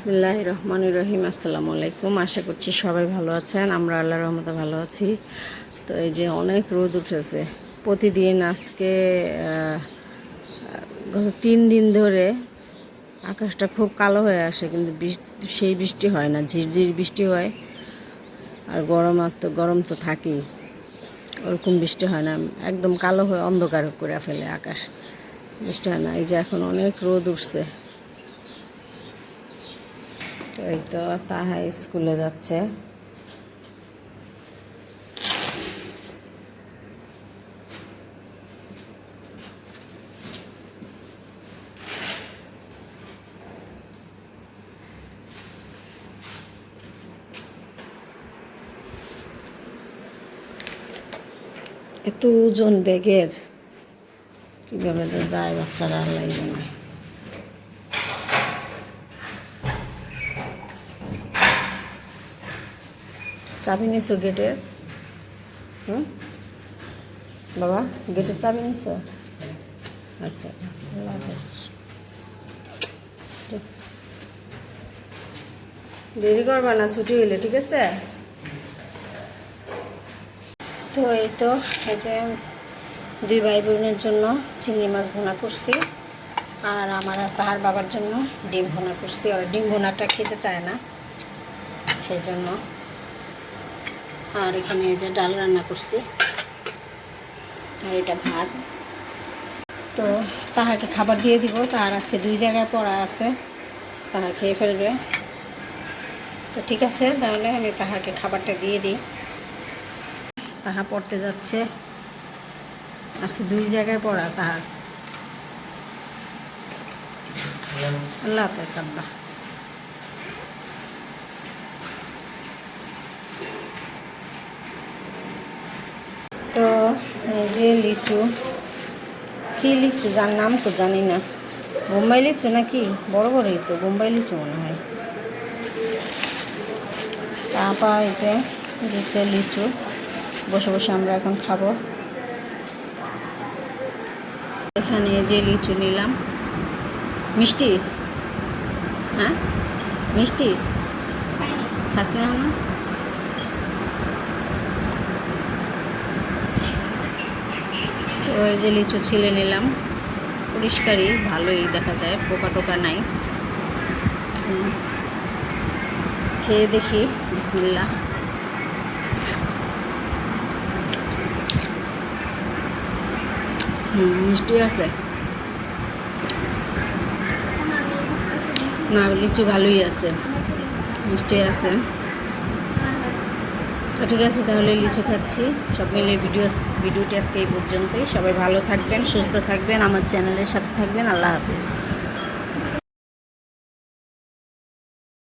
বিসমিল্লাহির রহমানির রহিম। আসসালামু আলাইকুম। আশা করছি সবাই ভালো আছেন। আমরা আল্লাহর রহমতে ভালো আছি। তো এই যে অনেক রোদ উঠেছে প্রতিদিন। আজকে গত 3 দিন ধরে আকাশটা খুব কালো হয়ে আসে, কিন্তু সেই বৃষ্টি হয় না। ঝিরঝির বৃষ্টি হয়, আর গরম তো থাকেই, ওরকম বৃষ্টি হয় না। একদম কালো হয়ে অন্ধকার করে ফেলে আকাশ, বৃষ্টি হয় না। এই যে এখন অনেক রোদ উঠছে। তো এই তো তাহা স্কুলে যাচ্ছে। এত ওজন ব্যাগের, কীভাবে যে যায় বাচ্চারা, আল্লাহ জানে। চাবি নিছো গেটের? বাবা, গেটের চাবি নিছো? আচ্ছা, আল্লাহ হাফেজ। দেরি করবা না, ছুটি হইলে, ঠিক আছে? তো এই তো এই যে 2 ভাই বোনের জন্য চিংড়ি মাছ ভুনা করছি, আর আমার আর তাহার বাবার জন্য ডিম ভুনা করছি। আর ডিম ভুনাটা খেতে চায় না, সেই জন্য। আর এখানে এই যে ডাল রান্না করছি, আর এটা ভাত। তো তাহাকে খাবার দিয়ে দিব। তাহার আছে 2 জায়গায় পড়া আছে, তাহা খেয়ে ফেলবে। তো ঠিক আছে, তাহলে আমি তাহাকে খাবারটা দিয়ে দিই। তাহা পড়তে যাচ্ছে, আজকে 2 জায়গায় পড়া তাহার। আল্লাহ হাফেজ আব্বা। তো এই যে লিচু, কি লিচু যার নাম তো জানি না, বোম্বাই লিচু নাকি, বড় বড়ই তো, বোম্বাই লিচু মনে হয়। তারপর এই যে দিছে লিচু, বসে বসে আমরা এখন খাবো। এখানে যে লিচু নিলাম, মিষ্টি, হ্যাঁ মিষ্টি খাস না? তো এই যে লিচু ছিলে নিলাম, পরিষ্কারই, ভালোই দেখা যায়, পোকা টোকা নাই। খেয়ে দেখি, বিসমিল্লাহ। মিষ্টি আছে না? লিচু ভালোই আছে, মিষ্টি আছে। তো ঠিক আছে, তাহলে লিচু খাচ্ছি। সব মিলে ভিডিওটি আজকে এই পর্যন্তই। সবাই ভালো থাকবেন, সুস্থ থাকবেন, আমার চ্যানেলের সাথে থাকবেন। আল্লাহ হাফেজ।